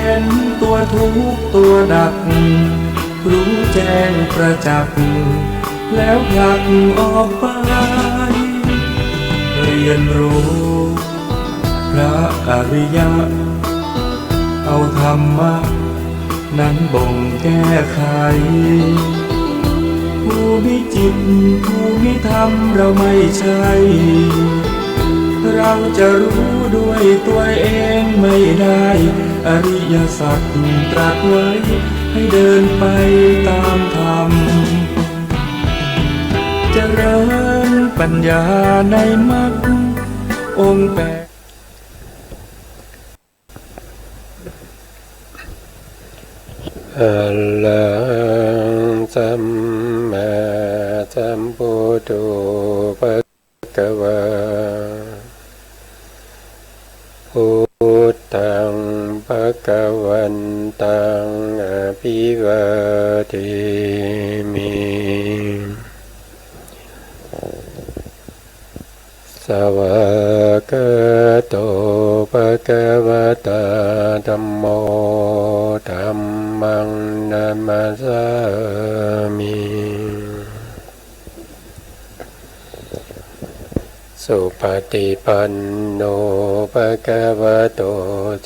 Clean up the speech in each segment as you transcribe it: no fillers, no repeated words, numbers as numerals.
เห็นตัวทุกข์ตัวดักรู้แจ้งประจักษ์แล้วผลักออกไปเรียนรู้พระอริยะเอาธรรมะนั้นบ่งแก้ไขผู้มีจิตผู้มีธรรมเราไม่ใช่เราจะรู้ด้วยตัวเองไม่ได้อริยสัจตรัสไว้ให้เดินไปตามธรรมเจริญปัญญาในมรรคองค์แปดอะระหังสัมมาสัมพุทโธภะคะวาพุทธังภะคะวันตังอภิวาเทมิสวากขาโตภะคะวะตาธัมโมธัมมังนัมมัสสามิสุปฏิปันโนภะคะวะโต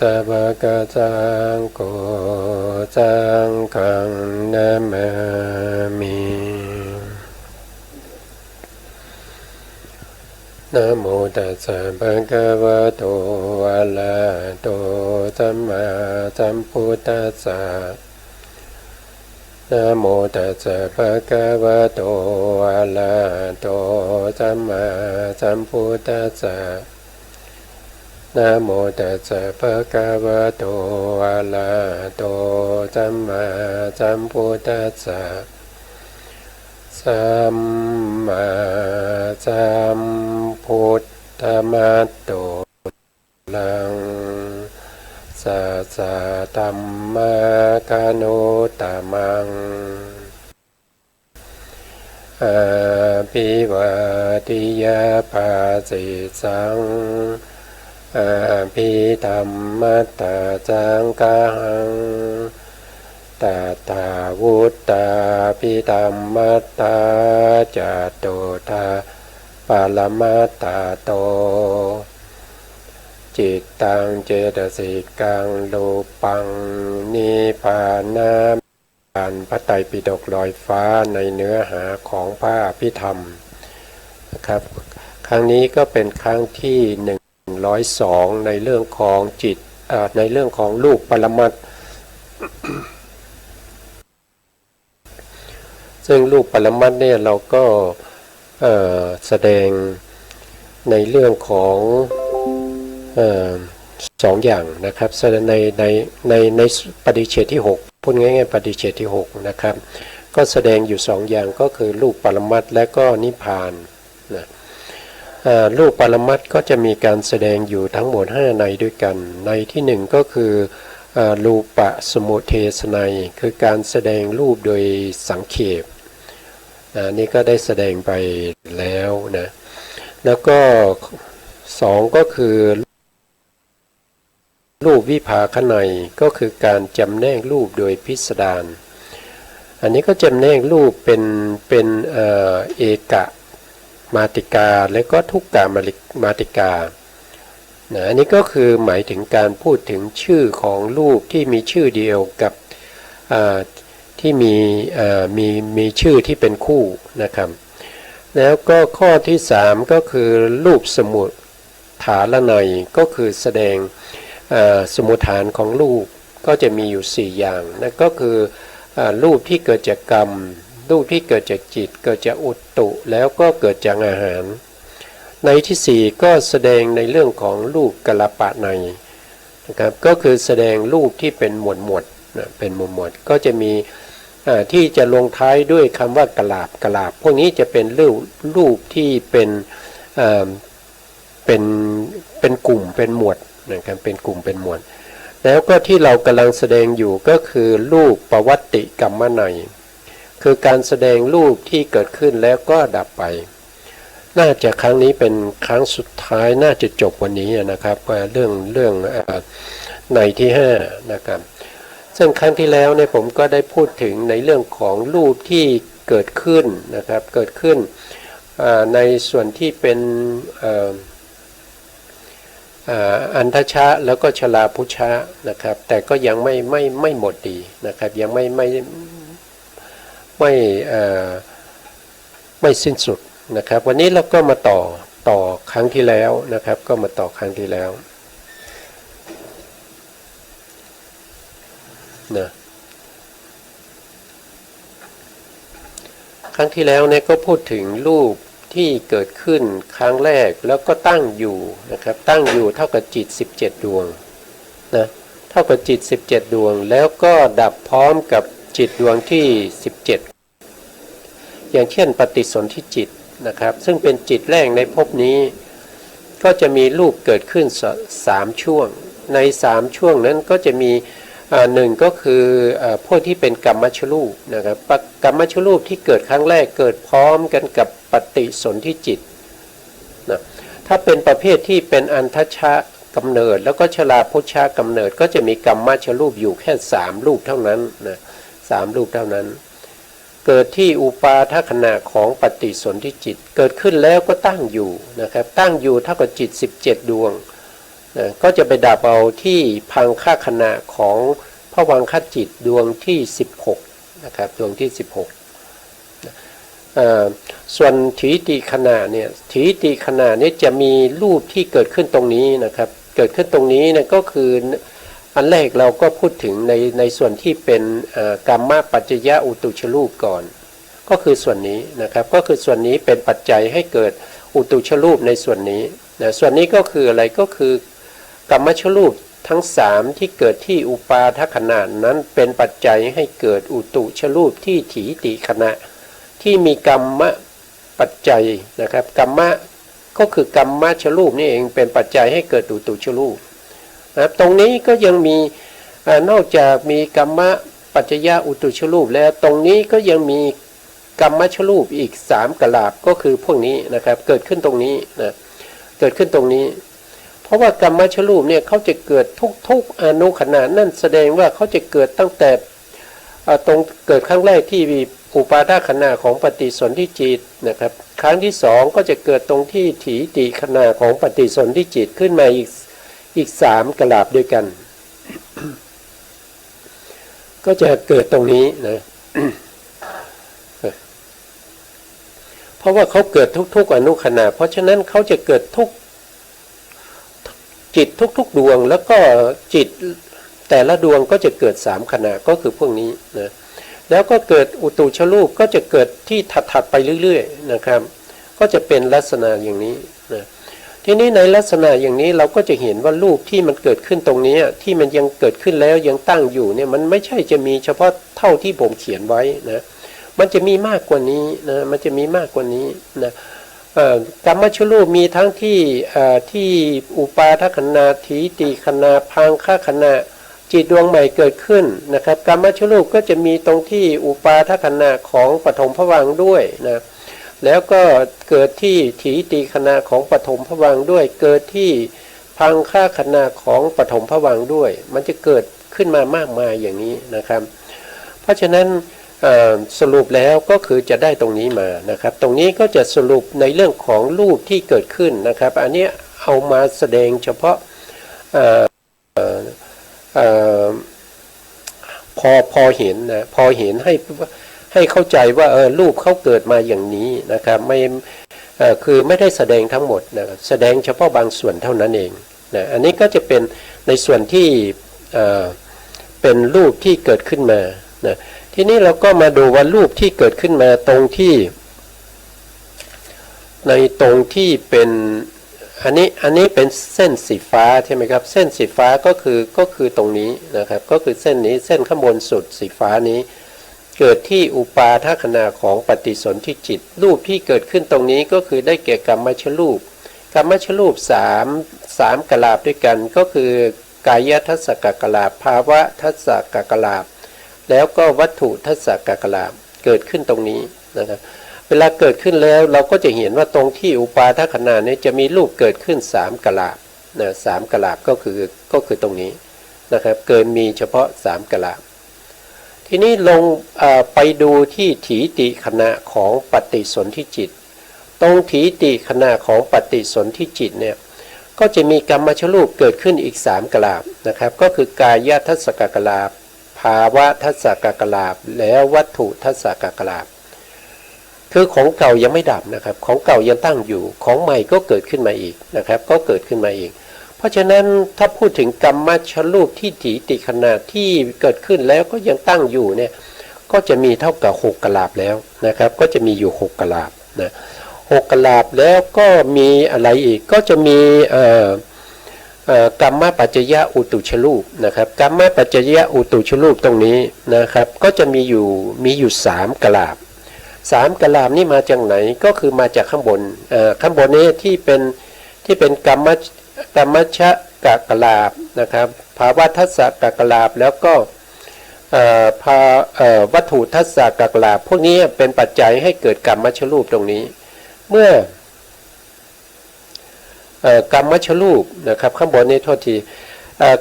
สาวกสังโฆสังฆังนะมามินะโมตัสสะภะคะวะโตอะระหะโตสัมมาสัมพุทธัสสะนะโมตัสสะภะคะวะโตอะระหะโตสัมมาสัมพุทธัสสะนะโมตัสสะภะคะวะโตอะระหะโตสัมมาสัมพุทธัสสะสัมมาสัมพุทธมัตโตลังสัสสะธัมมะคานุตตมังอาภิวาทิยาภาสิสังอาภิธัมมัตตสังฆังตถาวุตตาภิธัมมัตตาจตุธาปรมัตตาโตจิตตังเจตสิกังรูปังนิพพานาอ่านพระไตรปิฎกลอยฟ้าในเนื้อหาของพระอภิธรรมนะครับครั้งนี้ก็เป็นครั้งที่102ในเรื่องของจิตในเรื่องของรูปปรมัตถ์ซึ่งรูปปรมัตถ์เนี่ยเราก็แสดงในเรื่องของสองอย่างนะครับในปฏิเฉดที่6พูดง่ายๆปฏิเฉดที่6นะครับก็แสดงอยู่2อย่างก็คือรูปปรมัตถ์และก็นิพพานนะรูปปรมัตถ์ก็จะมีการแสดงอยู่ทั้งหมด5ในด้วยกันในที่1ก็คือรูปสมุเทศนัยคือการแสดงรูปโดยสังเขปนี่ก็ได้แสดงไปแล้วนะแล้วก็2ก็คือรูปวิภาคนัยก็คือการจำแนกรูปโดยพิสดารอันนี้ก็จำแนกรูปเป็นเอกมาติกาและก็ทุกกามาติกานะอันนี้ก็คือหมายถึงการพูดถึงชื่อของรูปที่มีชื่อเดียวกับที่มีชื่อที่เป็นคู่นะครับแล้วก็ข้อที่3ก็คือรูปสมุฏฐานนัยก็คือแสดงสมุฏฐานของรูปก็จะมีอยู่4อย่างนั่นก็คือรูปที่เกิดจากกรรมรูปที่เกิดจากจิตเกิดจากอุตตุแล้วก็เกิดจากอาหารในที่4ก็แสดงในเรื่องของรูปกัลปะนัยนะครับก็คือแสดงรูปที่เป็นหมวดเป็นหมวดก็จะมีที่จะลงท้ายด้วยคำว่ากลาบพวกนี้จะเป็นรูปที่เป็นกลุ่มเป็นหมวดนะครับเป็นกลุ่มเป็นหมวดแล้วก็ที่เรากำลังแสดงอยู่ก็คือรูปปวัตติกัมมนัยคือการแสดงรูปที่เกิดขึ้นแล้วก็ดับไปน่าจะครั้งนี้เป็นครั้งสุดท้ายน่าจะจบวันนี้นะครับเรื่อง ในที่5นะครับซึ่งครั้งที่แล้วเนี่ยผมก็ได้พูดถึงในเรื่องของรูปที่เกิดขึ้นนะครับเกิดขึ้นในส่วนที่เป็นอันทชะแล้วก็ชลาพุชะนะครับแต่ก็ยังไม่หมดดีนะครับยังไม่สิ้นสุดนะครับวันนี้เราก็มาต่อครั้งที่แล้วนะครับก็มาต่อครั้งที่แล้วนะครั้งที่แล้วเนี่ยก็พูดถึงรูปที่เกิดขึ้นครั้งแรกแล้วก็ตั้งอยู่นะครับตั้งอยู่เท่ากับจิต17ดวงนะเท่ากับจิต17ดวงแล้วก็ดับพร้อมกับจิตดวงที่17อย่างเช่นปฏิสนธิจิตนะครับซึ่งเป็นจิตแรกในภพนี้ก็จะมีรูปเกิดขึ้น3ช่วงใน3ช่วงนั้นก็จะมีหนึ่งก็คือพวกที่เป็นกรรมชรูปนะครับกรรมชรูปที่เกิดครั้งแรกเกิดพร้อมกันกับปฏิสนธิจิตนะถ้าเป็นประเภทที่เป็นอันทชะกำเนิดแล้วก็ชลาพุชะกำเนิดก็จะมีกรรมชรูปอยู่แค่3รูปเท่านั้นนะ3รูปเท่านั้นเกิดที่อุปาทขณะของปฏิสนธิจิตเกิดขึ้นแล้วก็ตั้งอยู่นะครับตั้งอยู่เท่ากับจิต17ดวงก็จะไปดับเอาที่พังค่าขณะของภวังคจิตดวงที่16นะครับดวงที่16ส่วนถีติขณะเนี่ยถีติขณะนี้จะมีรูปที่เกิดขึ้นตรงนี้นะครับเกิดขึ้นตรงนี้เนี่ยก็คืออันแรกเราก็พูดถึงในส่วนที่เป็นกรรมปัจจยอุตุชรูปก่อนก็คือส่วนนี้นะครับก็คือส่วนนี้เป็นปัจจัยให้เกิดอุตุชรูปในส่วนนี้นะส่วนนี้ก็คืออะไรก็คือกรรมชรูปทั้ง3ที่เกิดที่อุปาทขณะนั้นเป็นปัจจัยให้เกิดอุตุชรูปที่ถีติขณะที่มีกรรมปัจจัยนะครับกรรมะก็คือกรรมชรูปนี่เองเป็นปัจจัยให้เกิดอุตุชรูปนะตรงนี้ก็ยังมีนอกจากมีกรรมปัจจยอุตุชรูปแล้วตรงนี้ก็ยังมีกรรมชรูปอีก3กลาบก็คือพวกนี้นะครับเกิดขึ้นตรงนี้นะเกิดขึ้นตรงนี้เพราะว่ากรรมชรูปเนี่ยเขาจะเกิดทุกอนุขณะนั่นแสดงว่าเขาจะเกิดตั้งแต่ตรงเกิดครั้งแรกที่มีอุปาทขณะของปฏิสนธิจิตนะครับครั้งที่2ก็จะเกิดตรงที่ถีติขณะของปฏิสนธิจิตขึ้นมาอีก3กลาบด้วยกัน ก็จะเกิดตรงนี้นะ เพราะว่าเขาเกิดทุกอนุขณะเพราะฉะนั้นเขาจะเกิดทุกจิตทุกดวงแล้วก็จิตแต่ละดวงก็จะเกิด3ขณะก็คือพวกนี้นะแล้วก็เกิดอุตุชรูปก็จะเกิดที่ถัดไปเรื่อยๆนะครับก็จะเป็นลักษณะอย่างนี้นะทีนี้ในลักษณะอย่างนี้เราก็จะเห็นว่ารูปที่มันเกิดขึ้นตรงนี้ที่มันยังเกิดขึ้นแล้วยังตั้งอยู่เนี่ยมันไม่ใช่จะมีเฉพาะเท่าที่ผมเขียนไว้นะมันจะมีมากกว่านี้นะมันจะมีมากกว่านี้นะกรรมชรูปมีทั้งที่อุปาทขณะถีติขณะพังค่าขณะจิตดวงใหม่เกิดขึ้นนะครับกรรมชรูปก็จะมีตรงที่อุปาทขณะของปฐมภวังค์ด้วยนะแล้วก็เกิดที่ถีติขณะของปฐมภวังค์ด้วยเกิดที่พังค่าขณะของปฐมภวังค์ด้วยมันจะเกิดขึ้นมามากมายอย่างนี้นะครับเพราะฉะนั้นสรุปแล้วก็คือจะได้ตรงนี้มานะครับตรงนี้ก็จะสรุปในเรื่องของรูปที่เกิดขึ้นนะครับอันนี้เอามาแสดงเฉพาะพอเห็นนะพอเห็นให้เข้าใจว่ารูปเขาเกิดมาอย่างนี้นะครับไม่คือไม่ได้แสดงทั้งหมดนะแสดงเฉพาะบางส่วนเท่านั้นเองนะอันนี้ก็จะเป็นในส่วนที่เป็นรูปที่เกิดขึ้นมานะทีนี้เราก็มาดูว่ารูปที่เกิดขึ้นมาตรงที่ในตรงที่เป็นอันนี้เป็นเส้นสีฟ้าใช่ไหมครับเส้นสีฟ้าก็คือตรงนี้นะครับก็คือเส้นนี้เส้นข้างบนสุดสีฟ้านี้เกิดที่อุปาทขณะของปฏิสนธิจิตรูปที่เกิดขึ้นตรงนี้ก็คือได้แก่กรรมชรูปกรรมชรูป3กลาบด้วยกันก็คือกายทัศกกลาบภาวะทัศกกลาบแล้วก็วัตถุทัศกกลาบเกิดขึ้นตรงนี้นะครับเวลาเกิดขึ้นแล้วเราก็จะเห็นว่าตรงที่อุปาทขณะนี้จะมีรูปเกิดขึ้น3กลาบนะ3กลาบก็คือตรงนี้ นะครับเกิดมีเฉพาะ3กะลาทีนี้ลงไปดูที่ถีติขณะของปฏิสนธิจิตตรงถีติขณะของปฏิสนธิจิตเนี่ยก็จะมีกรรมชรูปเกิดขึ้นอีก3กะลานะครับก็คือกายทัสสกกะลาภาวะทัสสกกะลาแล้ววัตถุทัสสกกะลาคือของเก่ายังไม่ดับนะครับของเก่ายังตั้งอยู่ของใหม่ก็เกิดขึ้นมาอีกนะครับก็เกิดขึ้นมาอีกเพราะฉะนั้นถ้าพูดถึงกรรมชรูปที่ถีติขณะที่เกิดขึ้นแล้วก็ยังตั้งอยู่เนี่ยก็จะมีเท่ากับ6กะลาแล้วนะครับก็จะมีอยู่6กะลานะ6กะลาแล้วก็มีอะไรอีกก็จะมีกรรมปัจจยอุตุชรูปนะครับกรรมปัจจยอุตุชรูปตรงนี้นะครับก็จะมีอยู่3กะลา3กะลานี่มาจากไหนก็คือมาจากข้างบนนี้ที่เป็นกรรมชกกะลานะครับภาวะทัสสะกกะลาแล้วก็วัตถุทัสสะกกะลาพวกนี้เป็นปัจจัยให้เกิดกรรมชรูปตรงนี้เมื่อกรรมชรูปนะครับข้างบนนี้โทษที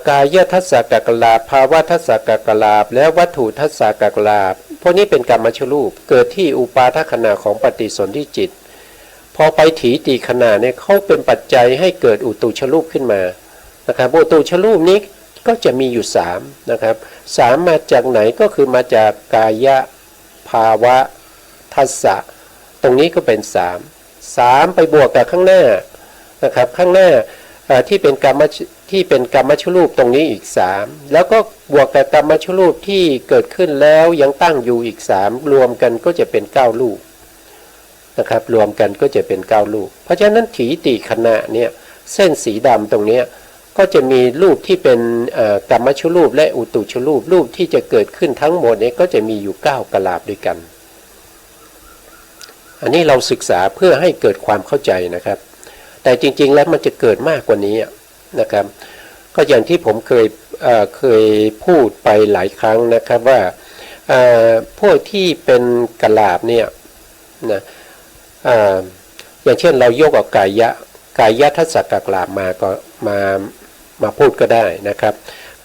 กายทัสสะกกะลาภาวะทัสสะกกะลาและวัตถุทัสสะกกะลาพวกนี้เป็นกรรมชรูปเกิดที่อุปาทขณะของปฏิสนธิจิตพอไปถีติขณะเนี่ยเขาเป็นปัจจัยให้เกิดอุตุชรูปขึ้นมานะครับอุตุชรูปนี้ก็จะมีอยู่3นะครับ3มาจากไหนก็คือมาจากกายภาวะทัสสะตรงนี้ก็เป็น3ไปบวกกับข้างหน้านะครับข้างหน้าที่เป็นกรรมชรูปตรงนี้อีก3แล้วก็บวกกับกรรมชรูปที่เกิดขึ้นแล้วยังตั้งอยู่อีก3รวมกันก็จะเป็น9รูปนะครับรวมกันก็จะเป็น9รูปเพราะฉะนั้นถีติขณะเนี่ยเส้นสีดำตรงนี้ก็จะมีรูปที่เป็นกรรมชรูปและอุตุชรูปรูปที่จะเกิดขึ้นทั้งหมดนี้ก็จะมีอยู่9กะลาด้วยกันอันนี้เราศึกษาเพื่อให้เกิดความเข้าใจนะครับแต่จริงๆแล้วมันจะเกิดมากกว่านี้นะครับก็อย่างที่ผมเคยพูดไปหลายครั้งนะครับว่าพวกที่เป็นกะลาเนี่ยนะอย่างเช่นเรายกเอากายทัสสะกกลาบมาพูดก็ได้นะครับ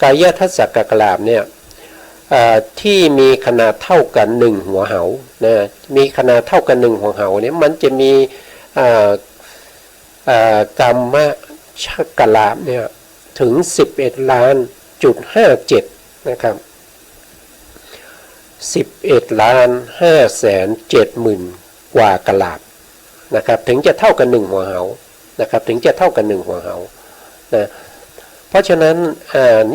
กายทัสสะกกลาบเนี่ยที่มีขนาดเท่ากัน1หัวเหานะมีขนาดเท่ากัน1หัวเหาเนี่ยมันจะมีกรรมชกลาบเนี่ยถึง11.57 ล้านนะครับ11,570,000 กว่ากะลาบนะครับถึงจะเท่ากัน1หัวเหานะครับถึงจะเท่ากัน1หัวเหานะเพราะฉะนั้น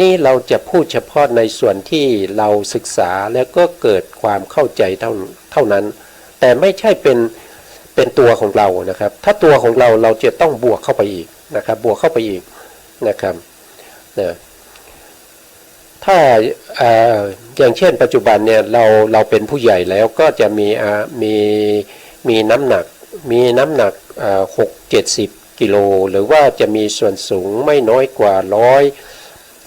นี่เราจะพูดเฉพาะในส่วนที่เราศึกษาแล้วก็เกิดความเข้าใจเท่านั้นแต่ไม่ใช่เป็นตัวของเรานะครับถ้าตัวของเราจะต้องบวกเข้าไปอีกนะครับบวกเข้าไปอีกนะครับนะถ้าอย่างเช่นปัจจุบันเนี่ยเราเป็นผู้ใหญ่แล้วก็จะมีน้ำหนัก60-70 กิโลหรือว่าจะมีส่วนสูงไม่น้อยกว่า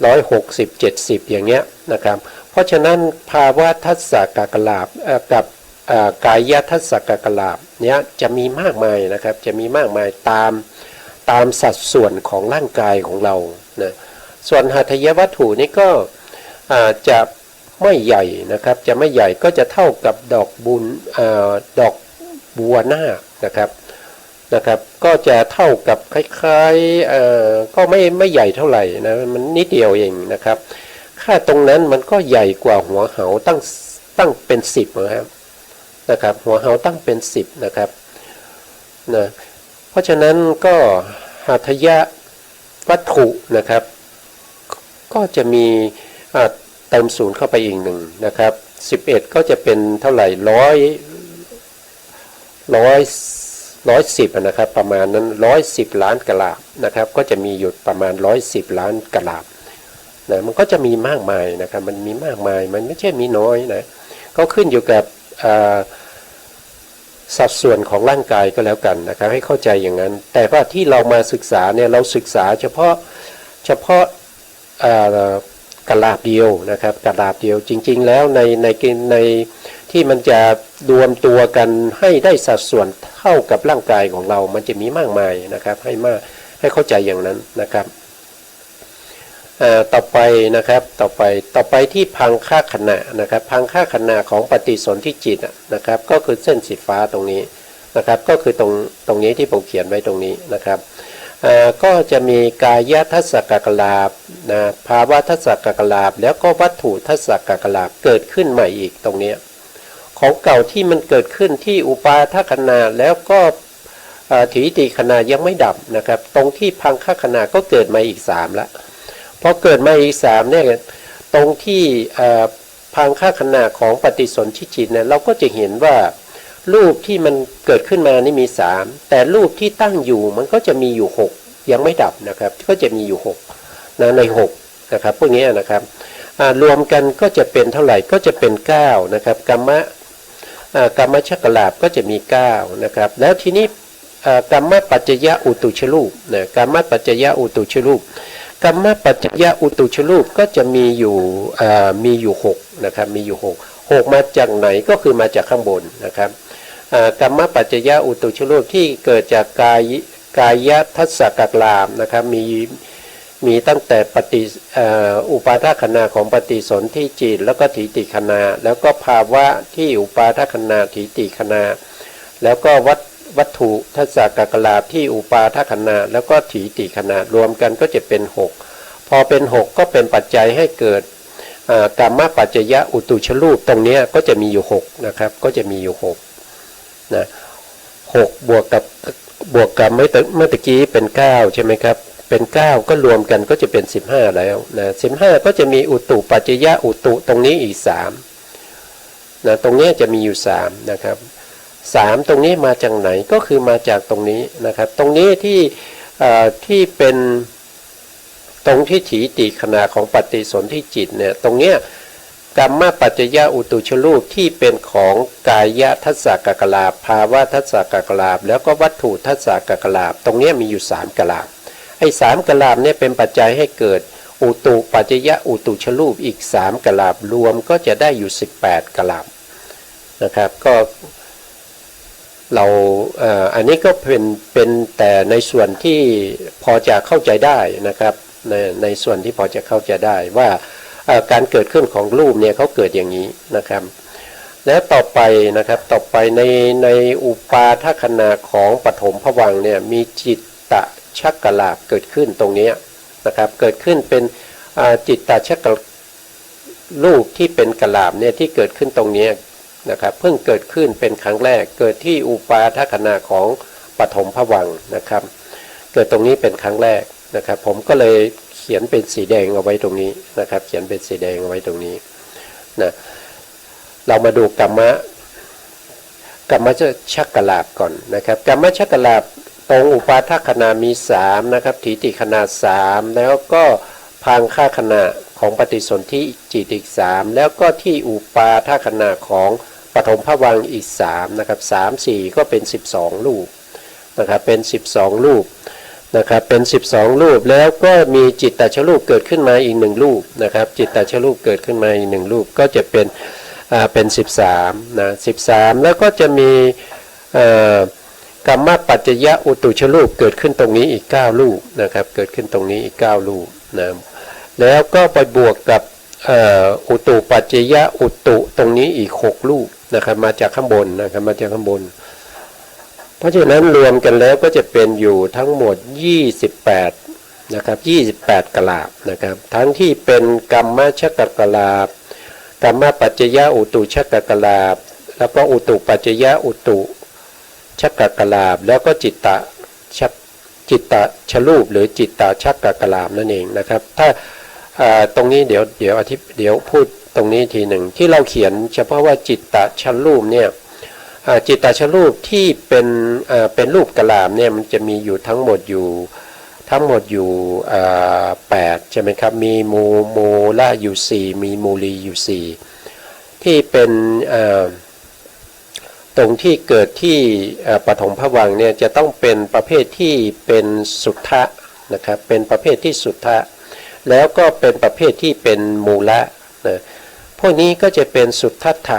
160-70อย่างเงี้ยนะครับเพราะฉะนั้นภาวะทัสสะกกลาบกับกายทัสสะกกลาบเนี้ยจะมีมากมายนะครับจะมีมากมายตามสัดส่วนของร่างกายของเรานะส่วนหัตถยวัตถุนี่ก็จะไม่ใหญ่นะครับจะไม่ใหญ่ก็จะเท่ากับดอกบัวหน้านะครับก็จะเท่ากับคล้ายๆก็ไม่ใหญ่เท่าไหร่นะมันนิดเดียวเองนะครับค่าตรงนั้นมันก็ใหญ่กว่าหัวเหาตั้งเป็น10นะครับหัวเหาตั้งเป็น10นะครับนะเพราะฉะนั้นก็หัตถยวัตถุนะครับก็จะมีเติมศูนย์เข้าไปอีก1นะครับ11ก็จะเป็นเท่าไหร่110นะครับประมาณนั้น110 ล้านกะลาบนะครับก็จะมีอยู่ประมาณ110 ล้านกะลาบนะมันก็จะมีมากมายนะครับมันมีมากมายมันไม่ใช่มีน้อยนะก็ขึ้นอยู่กับสัดส่วนของร่างกายก็แล้วกันนะครับให้เข้าใจอย่างนั้นแต่ว่าที่เรามาศึกษาเนี่ยเราศึกษาเฉพาะกะลาบเดียวนะครับกะลาบเดียวจริงๆแล้วในที่มันจะรวมตัวกันให้ได้สัดส่วนเท่ากับร่างกายของเรามันจะมีมากมายนะครับให้เข้าใจอย่างนั้นนะครับ ต่อไปนะครับต่อไปที่พังค่าขณะนะครับพังค่าขณะของปฏิสนธิจิตนะครับก็คือเส้นสีฟ้าตรงนี้นะครับก็คือตรงนี้ที่ผมเขียนไว้ตรงนี้นะครับก็จะมีกายทัศกกลาภนะภาวะทัศกกลาภแล้วก็วัตถุทัศกกลาภเกิดขึ้นใหม่อีกตรงนี้ของเก่าที่มันเกิดขึ้นที่อุปาทขณะแล้วก็ถีติขณะยังไม่ดับนะครับตรงที่พังค่าขณะก็เกิดมาอีก3ละพอเกิดมาอีก3เนี่ยตรงที่พังค่าขณะของปฏิสนธิจิตเนี่ยเราก็จะเห็นว่ารูปที่มันเกิดขึ้นมานี่มี3แต่รูปที่ตั้งอยู่มันก็จะมีอยู่6ยังไม่ดับนะครับก็จะมีอยู่6นะใน6นะครับพวกนี้นะครับรวมกันก็จะเป็นเท่าไหร่ก็จะเป็น9นะครับกรรมชักลาภก็จะมี9นะครับแล้วทีนี้กรรมปัจจยอุตุชรูปนะกรรมปัจจยอุตุชรูปกรรมปัจจยอุตุชรูปก็จะมีอยู่6นะครับมีอยู่6มาจากไหนก็คือมาจากข้างบนนะครับกรรมปัจจยอุตุชรูปที่เกิดจากกายทัศกกลาภนะครับมีตั้งแต่อุปาทขณะของปฏิสนธิจิตแล้วก็ถีติขณะแล้วก็ภาวะที่อุปาทขณะถีติขณะแล้วก็วัตถุทัศกกลาภที่อุปาทขณะแล้วก็ถีติขณะรวมกันก็จะเป็น6พอเป็น6ก็เป็นปัจจัยให้เกิดกรรมปัจจยอุตุชรูปตรงนี้ก็จะมีอยู่6นะครับก็จะมีอยู่6นะ6บวกกับเมื่อตะกี้เป็น9ใช่ไหมครับเป็น9ก็รวมกันก็จะเป็น15แล้วนะ15ก็จะมีอุตุปัจจยอุตุตรงนี้อีก3นะตรงนี้จะมีอยู่3นะครับ3ตรงนี้มาจากไหนก็คือมาจากตรงนี้นะครับตรงนี้ที่เป็นตรงที่ถีติขณะของปฏิสนธิจิตเนี่ยตรงเนี้ยกรรมปัจจยอุตุชรูปที่เป็นของกายทัศกกลาภภาวะทัศกกลาภแล้วก็วัตถุทัศกกลาภตรงนี้มีอยู่3กลาภไอ้3กลาภเนี่ยเป็นปัจจัยให้เกิดอุตุปัจจยอุตุชรูปอีก3กลาภรวมก็จะได้อยู่18กลาภนะครับก็เราอันนี้ก็เป็นแต่ในส่วนที่พอจะเข้าใจได้นะครับในส่วนที่พอจะเข้าใจได้ว่าการเกิดขึ้นของรูปเนี่ยเขาเกิดอย่างนี้นะครับแล้วต่อไปนะครับต่อไปในอุปาทขณะของปฐมภวังค์เนี่ยมีจิตตชักกลาภเกิดขึ้นตรงนี้นะครับเกิดขึ้นเป็นจิตตชักกลาภรูปที่เป็นกลาภเนี่ยที่เกิดขึ้นตรงนี้นะครับเพิ่งเกิดขึ้นเป็นครั้งแรกเกิดที่อุปาทขณะของปฐมภวังค์นะครับเกิดตรงนี้เป็นครั้งแรกนะครับผมก็เลยเขียนเป็นสีแดงเอาไว้ตรงนี้นะครับเขียนเป็นสีแดงเอาไว้ตรงนี้นะเรามาดูกรรมชักกลาภก่อนนะครับกรรมชักกลาภตรงอุปาทขณะมี3นะครับถีติขณะ3แล้วก็พังค่าขณะของปฏิสนธิจิตอีก3แล้วก็ที่อุปาทขณะของปฐมภวังค์อีก3นะครับ3 4ก็เป็น12รูปนะครับเป็น12รูปนะครับเป็น12รูปแล้วก็มีจิตตชรูปเกิดขึ้นมาอีก1รูปนะครับจิตตชรูปเกิดขึ้นมาอีก1รูปก็จะเป็น13นะ13แล้วก็จะมีกรรมปัจจยอุตุชรูปเกิดขึ้นตรงนี้อีก9รูปนะครับเกิดขึ้นตรงนี้อีก9รูปนะแล้วก็ไปบวกกับอุตุปัจจยอุตุตรงนี้อีก6รูปนะครับมาจากข้างบนนะครับมาจากข้างบนเพราะฉะนั้นรวมกันแล้วก็จะเป็นอยู่ทั้งหมด28นะครับ28กลาภนะครับทั้งที่เป็นกรรมชักกลาภกรรมปัจจยอุตุชักกลาภแล้วก็อุตุปัจจยอุตุชักกลาภแล้วก็จิตตชรูปหรือจิตตชักกลาภนั่นเองนะครับถ้าตรงนี้เดี๋ยวพูดตรงนี้ทีหนึ่งที่เราเขียนเฉพาะว่าจิตตชรูปเนี่ยจิตตชรูปที่เป็นรูปกลาภเนี่ยมันจะมีอยู่ทั้งหมดอยู่8ใช่ไหมครับมีมูละอยู่4มีมูลีอยู่4ที่เป็นตรงที่เกิดที่ปฐมภวังค์เนี่ยจะต้องเป็นประเภทที่เป็นสุทธะนะครับเป็นประเภทที่สุทธะแล้วก็เป็นประเภทที่เป็นมูละนะพวกนี้ก็จะเป็นสุทธัตถ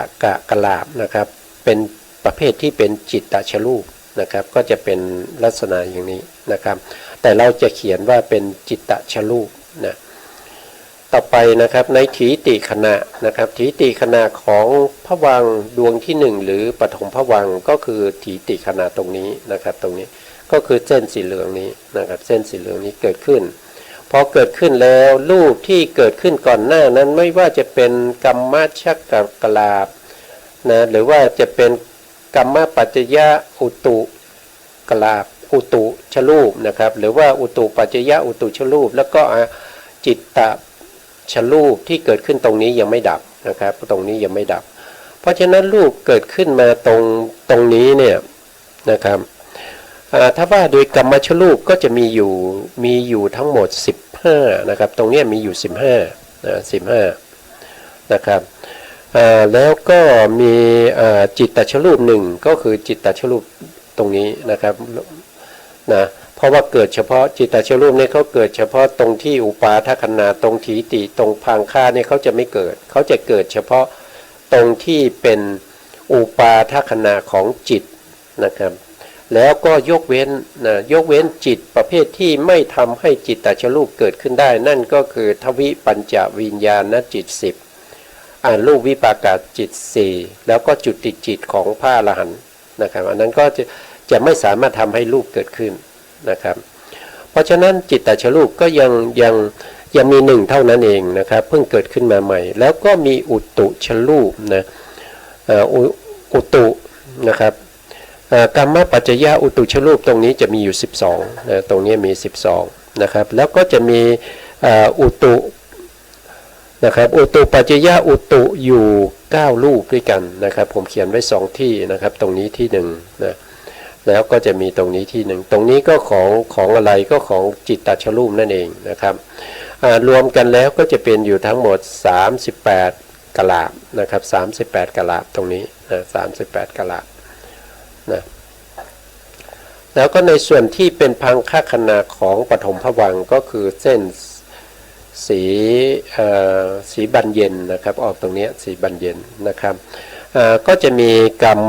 กลาภนะครับเป็นประเภทที่เป็นจิตตชรูปนะครับก็จะเป็นลักษณะอย่างนี้นะครับแต่เราจะเขียนว่าเป็นจิตตชรูปนะ ต่อไปนะครับในถีติขณะนะครับถีติขณะของพระวังค์ดวงที่1หรือปฐมพระวังค์ก็คือถีติขณะตรงนี้นะครับตรงนี้ก็คือเส้นสีเหลืองนี้นะครับเส้นสีเหลืองนี้เกิดขึ้นพอเกิดขึ้นแล้วรูปที่เกิดขึ้นก่อนหน้านั้นไม่ว่าจะเป็นกัมมชักกลาบนะหรือว่าจะเป็นกัมมปัจจยะอุตุกลาบอุตุชรูปนะครับหรือว่าอุตุปัจจยะอุตุชรูปแล้วก็จิตตชรูปที่เกิดขึ้นตรงนี้ยังไม่ดับนะครับตรงนี้ยังไม่ดับเพราะฉะนั้นรูปเกิดขึ้นมาตรงนี้เนี่ยนะครับถ้าว่าโดยกรรมชรูปก็จะมีอยู่ทั้งหมด15นะครับตรงนี้มีอยู่15นะ15นะครับแล้วก็มีจิตตชรูป1ก็คือจิตตชรูปตรงนี้นะครับนะเพราะว่าเกิดเฉพาะจิตตชรูปเนี่ยเขาเกิดเฉพาะตรงที่อุปาทขณะตรงถีติตรงพังค่าเนี่ยเขาจะไม่เกิดเขาจะเกิดเฉพาะตรงที่เป็นอุปาทขณะของจิตนะครับแล้วก็ยกเว้นจิตประเภทที่ไม่ทำให้จิตตชรูปเกิดขึ้นได้นั่นก็คือทวิปัญจวิญญาณจิต10รูปวิปากจิต4แล้วก็จุติจิตของพระอรหันต์นะครับอันนั้นก็จะไม่สามารถทำให้รูปเกิดขึ้นนะครับเพราะฉะนั้นจิตตชรูปก็ยังมี1เท่านั้นเองนะครับเพิ่งเกิดขึ้นมาใหม่แล้วก็มีอุตุชรูปนะอุตุนะครับกรรมปัจจยะอุตุชรูปตรงนี้จะมีอยู่12นะตรงนี้มี12นะครับแล้วก็จะมีอุตุนะครับอุตุปัจจยะอุตุอยู่9รูปด้วยกันนะครับผมเขียนไว้2ที่นะครับตรงนี้ที่1นะแล้วก็จะมีตรงนี้ที่1ตรงนี้ก็ของอะไรก็ของจิตตชรูปนั่นเองนะครับรวมกันแล้วก็จะเป็นอยู่ทั้งหมด38กะลาบนะครับ38กะลาบตรงนี้นะ38กะลาบนะแล้วก็ในส่วนที่เป็นพังคขณะของปฐมภวังค์ก็คือเส้นสีบานเย็นนะครับออกตรงนี้สีบานเย็นนะครับก็จะมีกรร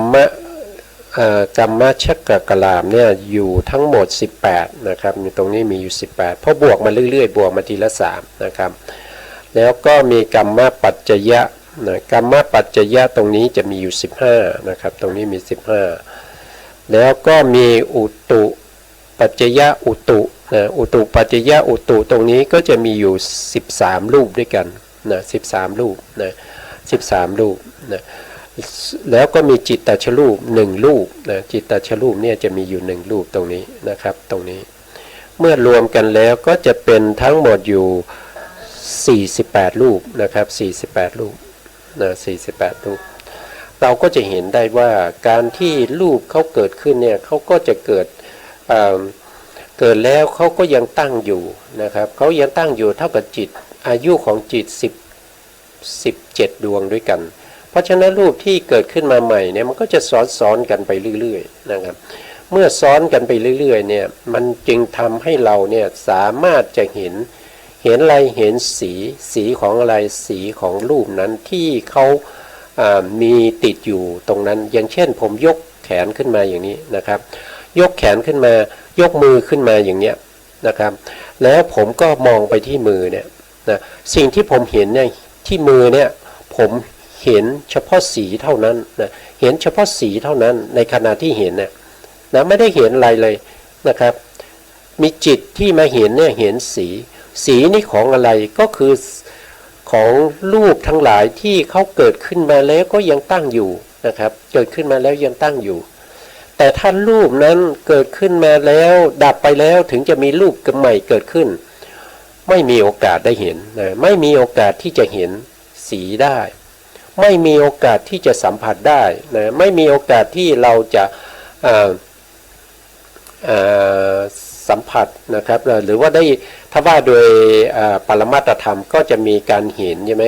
มชักกะลามเนี่ยอยู่ทั้งหมด18นะครับตรงนี้มีอยู่18เพราะบวกมาเรื่อยๆบวกมาทีละ3นะครับแล้วก็มีกรรมปัจจยะนะกรรมปัจจยะตรงนี้จะมีอยู่15นะครับตรงนี้มี15แล้วก็มีอุตุปัจจยะอุตุนะอุตุปัจจยะอุตุตรงนี้ก็จะมีอยู่13รูปด้วยกันนะ13รูปนะ13รูปนะแล้วก็มีจิตตชรูป1รูปนะจิตตชรูปเนี่ยจะมีอยู่1รูปตรงนี้นะครับตรงนี้เมื่อรวมกันแล้วก็จะเป็นทั้งหมดอยู่48รูปนะครับ48รูปนะ48รูปเราก็จะเห็นได้ว่าการที่รูปเขาเกิดขึ้นเนี่ยเขาก็จะเกิดแล้วเขาก็ยังตั้งอยู่นะครับเขายังตั้งอยู่เท่ากับจิตอายุของจิต17ดวงด้วยกันเพราะฉะนั้นรูปที่เกิดขึ้นมาใหม่เนี่ยมันก็จะซ้อนกันไปเรื่อยๆนะครับเมื่อซ้อนกันไปเรื่อยๆเนี่ยมันจึงทำให้เราเนี่ยสามารถจะเห็นอะไรเห็นสีของอะไรสีของรูปนั้นที่เขามีติดอยู่ตรงนั้นอย่างเช่นผมยกแขนขึ้นมาอย่างนี้นะครับยกแขนขึ้นมายกมือขึ้นมาอย่างเนี้ยนะครับแล้วผมก็มองไปที่มือเนี่ยนะสิ่งที่ผมเห็นเนี่ยที่มือเนี่ยผมเห็นเฉพาะสีเท่านั้นนะเห็นเฉพาะสีเท่านั้นในขณะที่เห็นเนี่ยนะไม่ได้เห็นอะไรเลยนะครับมีจิตที่มาเห็นเนี่ยเห็นสีนี่ของอะไรก็คือของรูปทั้งหลายที่เขาเกิดขึ้นมาแล้วก็ยังตั้งอยู่นะครับเกิดขึ้นมาแล้วยังตั้งอยู่แต่ถ้ารูปนั้นเกิดขึ้นมาแล้วดับไปแล้วถึงจะมีรูปใหม่เกิดขึ้นไม่มีโอกาสได้เห็นนะไม่มีโอกาสที่จะเห็นสีได้ไม่มีโอกาสที่จะสัมผัสได้นะไม่มีโอกาสที่เราจะสัมผัสนะครับหรือว่าได้ถ้าว่าโดยปรมัตถธรรมก็จะมีการเห็นใช่ไหม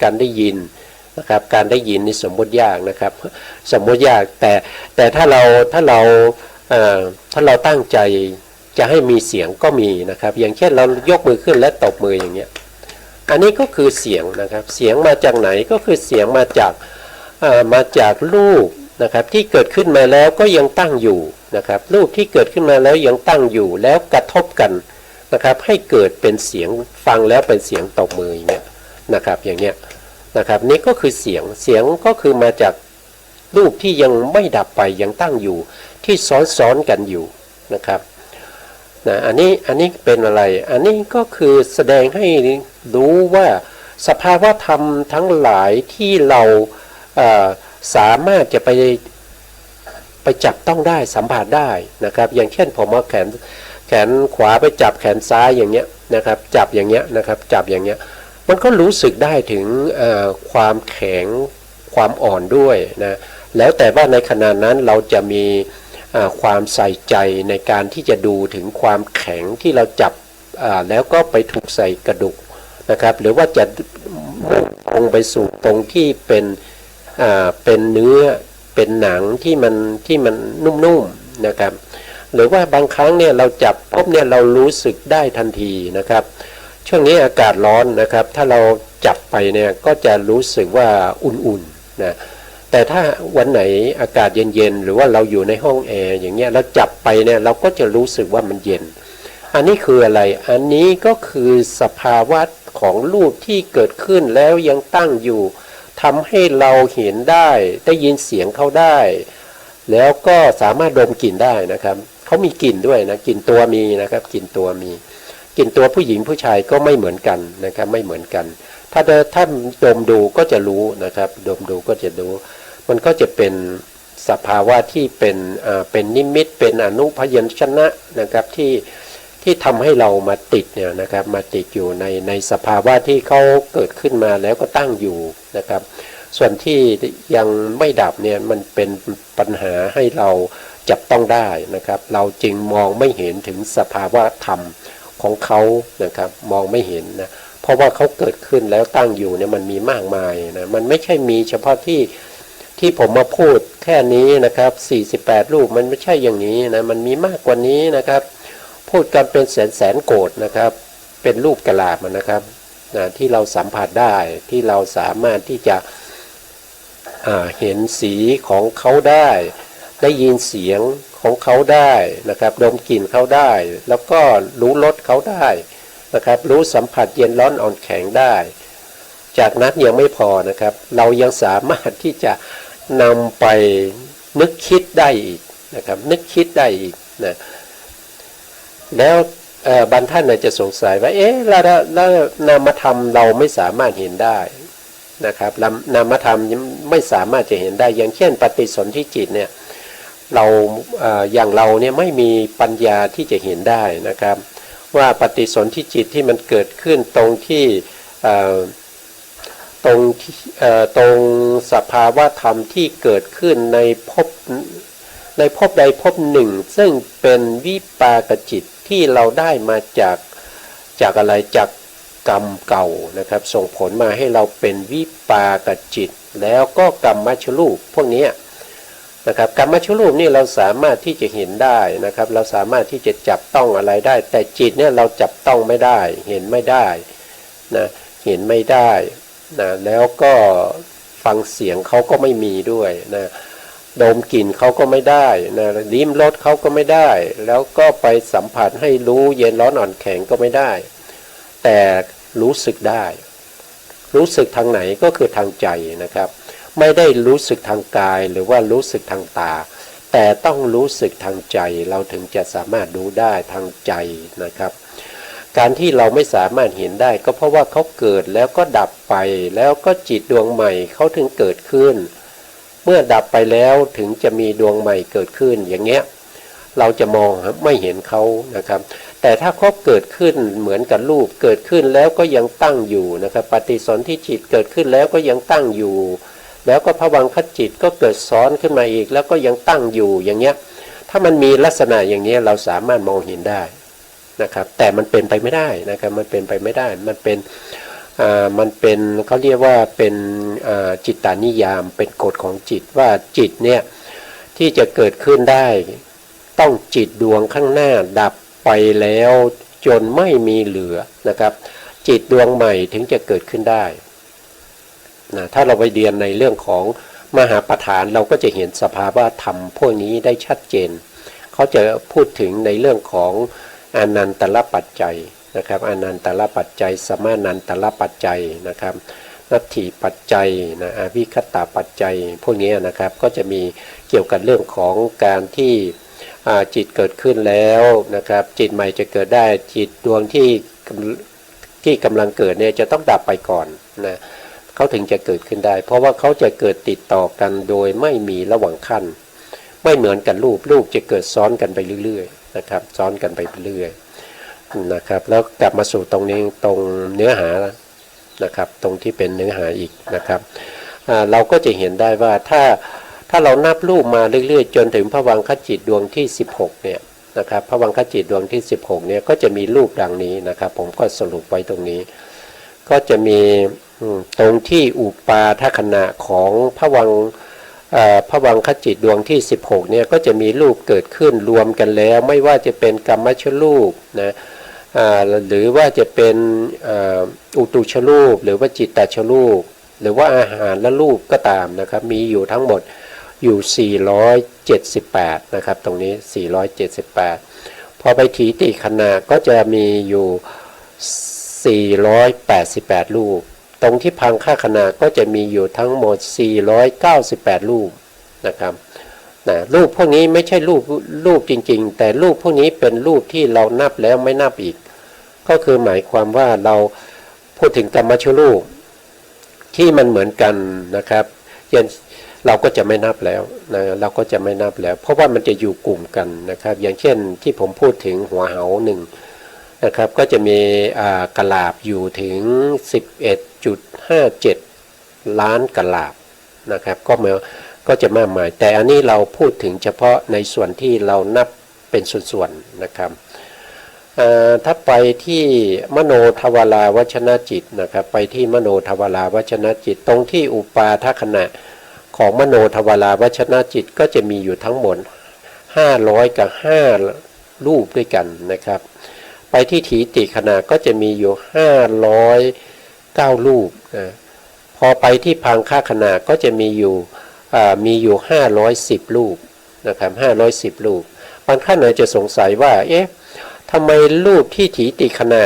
การได้ยินนะครับการได้ยินนี่สมมติยากนะครับสมมติยากแต่ถ้าเราตั้งใจจะให้มีเสียงก็มีนะครับอย่างเช่นเรายกมือขึ้นและตบมืออย่างเงี้ยอันนี้ก็คือเสียงนะครับเสียงมาจากไหนก็คือเสียงมาจากรูปนะครับที่เกิดขึ้นมาแล้วก็ยังตั้งอยู่นะครับรูปที่เกิดขึ้นมาแล้วยังตั้งอยู่แล้วกระทบกัน นะครับให้เกิดเป็นเสียงฟังแล้วเป็นเสียงตบมืออย่างเงี้ยนะครับอย่างเงี้ยนะครับนี่ก็คือเสียงก็คือมาจากรูปที่ยังไม่ดับไปยังตั้งอยู่ที่ซ้อนกันอยู่นะครับนะอันนี้เป็นอะไรอันนี้ก็คือแสดงให้รู้ว่าสภาวะธรรมทั้งหลายที่เราสามารถจะไปจับต้องได้สัมผัสได้นะครับอย่างเช่นผมเอาแขนขวาไปจับแขนซ้ายอย่างเงี้ยนะครับจับอย่างเงี้ยนะครับจับอย่างเงี้ยมันก็รู้สึกได้ถึงความแข็งความอ่อนด้วยนะแล้วแต่ว่าในขณะนั้นเราจะมีความใส่ใจในการที่จะดูถึงความแข็งที่เราจับแล้วก็ไปถูกใส่กระดูกนะครับหรือว่าจะตรงไปสู่ตรงที่เป็นเนื้อเป็นหนังที่มันนุ่มๆนะครับหรือว่าบางครั้งเนี่ยเราจับปุ๊บเนี่ยเรารู้สึกได้ทันทีนะครับช่วงนี้อากาศร้อนนะครับถ้าเราจับไปเนี่ยก็จะรู้สึกว่าอุ่นๆนะแต่ถ้าวันไหนอากาศเย็นๆหรือว่าเราอยู่ในห้องแอร์อย่างเงี้ยเราจับไปเนี่ยเราก็จะรู้สึกว่ามันเย็นอันนี้คืออะไรอันนี้ก็คือสภาวะของรูปที่เกิดขึ้นแล้วยังตั้งอยู่ทำให้เราเห็นได้ยินเสียงเขาได้แล้วก็สามารถดมกลิ่นได้นะครับเขามีกลิ่นด้วยนะกลิ่นตัวมีนะครับกลิ่นตัวมีกลิ่นตัวผู้หญิงผู้ชายก็ไม่เหมือนกันนะครับไม่เหมือนกันถ้าดมดูก็จะรู้นะครับดมดูก็จะรู้มันก็จะเป็นสภาวะที่เป็นนิมิตเป็นอนุพยัญชนะนะครับที่ทำให้เรามาติดเนี่ยนะครับมาติดอยู่ในสภาวะที่เขาเกิดขึ้นมาแล้วก็ตั้งอยู่นะครับส่วนที่ยังไม่ดับเนี่ยมันเป็นปัญหาให้เราจับต้องได้นะครับเราจึงมองไม่เห็นถึงสภาวะธรรมของเขานะครับมองไม่เห็นนะเพราะว่าเขาเกิดขึ้นแล้วตั้งอยู่เนี่ยมันมีมากมายนะมันไม่ใช่มีเฉพาะที่ผมมาพูดแค่นี้นะครับ48รูปมันไม่ใช่อย่างนี้นะมันมีมากกว่านี้นะครับพูดกันเป็นแสนโกฏนะครับเป็นรูปกะลาบนะครับนะที่เราสัมผัสได้ที่เราสามารถที่จะเห็นสีของเขาได้ยินเสียงของเขาได้นะครับดมกลิ่นเขาได้แล้วก็รู้รสเขาได้นะครับรู้สัมผัสเย็นร้อนอ่อนแข็งได้จากนั้นยังไม่พอนะครับเรายังสามารถที่จะนำไปนึกคิดได้อีกนะครับนึกคิดได้อีกนะแล้วบางท่านอาจจะสงสัยว่าเอ๊ะแล้วนามธรรมเราไม่สามารถเห็นได้นะครับนามธรรมไม่สามารถจะเห็นได้อย่างเช่นปฏิสนธิจิตเนี่ยเราอย่างเราเนี่ยไม่มีปัญญาที่จะเห็นได้นะครับว่าปฏิสนธิจิตที่มันเกิดขึ้นตรงที่ตรงสภาวะธรรมที่เกิดขึ้นในภพใดภพหนึ่งซึ่งเป็นวิปากจิตที่เราได้มาจากอะไรจากกรรมเก่านะครับส่งผลมาให้เราเป็นวิปากจิตแล้วก็กรรมชรูปพวกนี้นะครับกรรมชรูปนี่เราสามารถที่จะเห็นได้นะครับเราสามารถที่จะจับต้องอะไรได้แต่จิตเนี่ยเราจับต้องไม่ได้เห็นไม่ได้นะเห็นไม่ได้นะแล้วก็ฟังเสียงเขาก็ไม่มีด้วยนะดมกลิ่นเขาก็ไม่ได้นะลิ้มรสเขาก็ไม่ได้แล้วก็ไปสัมผัสให้รู้เย็นร้อนอ่อนแข็งก็ไม่ได้แต่รู้สึกได้รู้สึกทางไหนก็คือทางใจนะครับไม่ได้รู้สึกทางกายหรือว่ารู้สึกทางตาแต่ต้องรู้สึกทางใจเราถึงจะสามารถรู้ได้ทางใจนะครับการที่เราไม่สามารถเห็นได้ก็เพราะว่าเขาเกิดแล้วก็ดับไปแล้วก็จิตดวงใหม่เขาถึงเกิดขึ้นเมื่อดับไปแล้วถึงจะมีดวงใหม่เกิดขึ้นอย่างเงี้ยเราจะมองไม่เห็นเขานะครับแต่ถ้าเขาเกิดขึ้นเหมือนกับรูปเกิดขึ้นแล้วก็ยังตั้งอยู่นะครับปฏิสนธิจิตเกิดขึ้นแล้วก็ยังตั้งอยู่แล้วก็ภวังคจิตก็เกิดซ้อนขึ้นมาอีกแล้วก็ยังตั้งอยู่อย่างเงี้ยถ้ามันมีลักษณะอย่างนี้เราสามารถมองเห็นได้นะครับแต่มันเป็นไปไม่ได้นะครับมันเป็นไปไม่ได้มันเป็นเขาเรียกว่าเป็นจิตตานิยามเป็นกฎของจิตว่าจิตเนี่ยที่จะเกิดขึ้นได้ต้องจิตดวงข้างหน้าดับไปแล้วจนไม่มีเหลือนะครับจิตดวงใหม่ถึงจะเกิดขึ้นได้นะถ้าเราไปเรียนในเรื่องของมหาปฐานเราก็จะเห็นสภาวะธรรมพวกนี้ได้ชัดเจนเขาจะพูดถึงในเรื่องของ อนันตรปัจจัยนะครับอนันตรปัจจัยสมานันตรปัจจัยนะครับนัตถิปัจจัยนะอวิคตาปัจจัยพวกนี้นะครับก็จะมีเกี่ยวกับเรื่องของการที่จิตเกิดขึ้นแล้วนะครับจิตใหม่จะเกิดได้จิตดวงที่กำลังเกิดเนี่ยจะต้องดับไปก่อนนะเขาถึงจะเกิดขึ้นได้เพราะว่าเขาจะเกิดติดต่อกันโดยไม่มีระหว่างขั้นไม่เหมือนกันรูปจะเกิดซ้อนกันไปเรื่อยๆนะครับซ้อนกันไปเรื่อยๆนะครับแล้วกลับมาสู่ตรงนี้ตรงเนื้อหานะครับตรงที่เป็นเนื้อหาอีกนะครับเราก็จะเห็นได้ว่าถ้าเรานับรูปมาเรื่อยๆจนถึงภวังคจิตดวงที่16เนี่ยนะครับภวังคจิตดวงที่16เนี่ยก็จะมีรูปดังนี้นะครับผมก็สรุปไว้ตรงนี้ก็จะมีตรงที่อุปาทขณะของภวังคจิตดวงที่16เนี่ยก็จะมีรูปเกิดขึ้นรวมกันแล้วไม่ว่าจะเป็นกัมมชรูปนะหรือว่าจะเป็นอุตุชรูปหรือว่าจิตตชรูปหรือว่าอาหารและรูปก็ตามนะครับมีอยู่ทั้งหมดอยู่478นะครับตรงนี้478พอไปถีติขณะก็จะมีอยู่488รูปตรงที่พังค่าขณะก็จะมีอยู่ทั้งหมด498รูปนะครับรูปพวกนี้ไม่ใช่รูปจริงๆแต่รูปพวกนี้เป็นรูปที่เรานับแล้วไม่นับอีกก็คือหมายความว่าเราพูดถึงกัมมชรูปที่มันเหมือนกันนะครับเราก็จะไม่นับแล้วนะเราก็จะไม่นับแล้วเพราะว่ามันจะอยู่กลุ่มกันนะครับอย่างเช่นที่ผมพูดถึงหัวเหาหนึ่งนะครับก็จะมีกะลาบอยู่ถึง 11.57 ล้านกะลาบนะครับก็จะมากมายแต่อันนี้เราพูดถึงเฉพาะในส่วนที่เรานับเป็นส่วนๆนะครับถ้าไปที่มโนทวาราวชนจิตนะครับไปที่มโนทวาราวชนจิตตรงที่อุปาทขณะของมโนทวาราวชนจิตก็จะมีอยู่ทั้งหมด505รูปด้วยกันนะครับไปที่ถีติขณะก็จะมีอยู่509รูปนะพอไปที่พังค่าขณะก็จะมีอยู่510รูปนะครับ510รูปบางท่านอาจจะสงสัยว่าทำไมรูปที่ถีติขณะ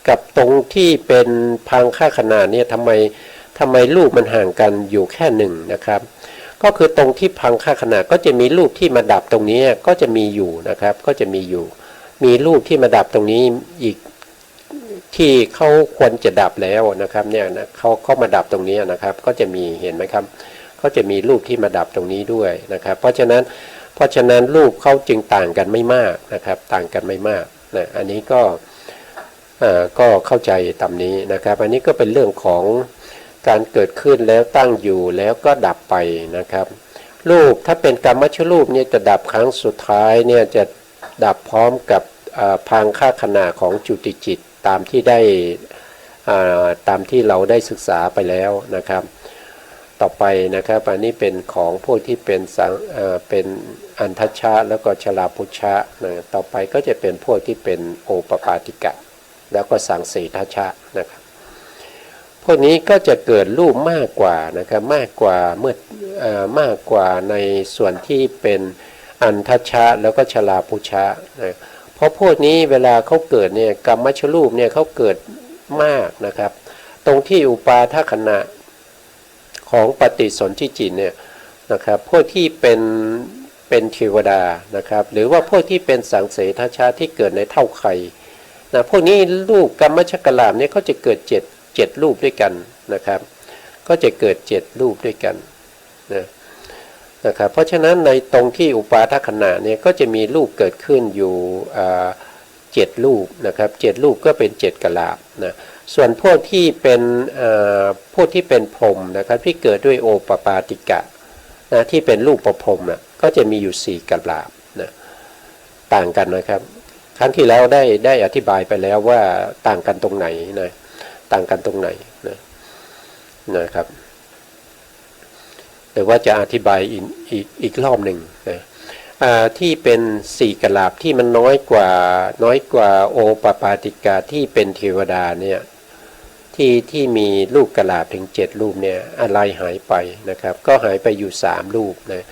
กับตรงที่เป็นพังค่าขณะเนี่ยทำไมรูปมันห่างกันอยู่แค่หนึ่งนะครับก็คือตรงที่พังค่าขณะก็จะมีรูปที่มาดับตรงนี้ก็จะมีอยู่นะครับก็จะมีรูปที่มาดับตรงนี้อีกที่เขาควรจะดับแล้วนะครับเนี่ยนะเขามาดับตรงนี้นะครับก็จะมีเห็นไหมครับเขาจะมีรูปที่มาดับตรงนี้ด้วยนะครับเพราะฉะนั้นรูปเขาจึงต่างกันไม่มากนะครับต่างกันไม่มากนะอันนี้ก็เข้าใจตามนี้นะครับอันนี้ก็เป็นเรื่องของการเกิดขึ้นแล้วตั้งอยู่แล้วก็ดับไปนะครับรูปถ้าเป็นกัมมชรูปเนี่ยจะดับครั้งสุดท้ายเนี่ยจะดับพร้อมกับพังค่าขณะของจุติจิตตามที่เราได้ศึกษาไปแล้วนะครับต่อไปนะครับอันนี้เป็นของพวกที่เป็นอันทัชชะแล้วก็ชลาพุชชะนะต่อไปก็จะเป็นพวกที่เป็นโอปปาติกะแล้วก็สังเสทัชชะนะครับพวกนี้ก็จะเกิดรูปมากกว่านะครับมากกว่าในส่วนที่เป็นอันทัชชะแล้วก็ชลาพุชชะนะเพราะพวกนี้เวลาเขาเกิดเนี่ยกัมมชรูปเนี่ยเขาเกิดมากนะครับตรงที่อุปาทขณะของปฏิสนธิจิตเนี่ยนะครับพวกที่เป็นเทวดานะครับหรือว่าพวกที่เป็นสังเสทัชชะที่เกิดในเท่าไข่นะพวกนี้รูปกัมมชกลาภเนี่ยเขาจะเกิด7รูปด้วยกันนะครับก็จะเกิด7รูปด้วยกันนะครับเพราะฉะนั้นในตรงที่อุปาทขณะเนี่ยก็จะมีรูปเกิดขึ้นอยู่7รูปนะครับ7รูปก็เป็น7กลาภนะส่วนพวกที่เป็นพรหมนะครับที่เกิดด้วยโอปปาติกะนะที่เป็นรูปประพรหมนะก็จะมีอยู่4กลาภนะต่างกันนะครับครั้งที่แล้วได้อธิบายไปแล้วว่าต่างกันตรงไหนนะต่างกันตรงไหนนะครับหรือว่าจะอธิบายอีกรอบหนึ่งนะที่เป็น4กลาภที่มันน้อยกว่าโอปปาติกะที่เป็นเทวดาเนี่ยที่มีรูปกลาภถึง7รูปเนี่ยอะไรหายไปนะครับก็หายไปอยู่3รูปนะ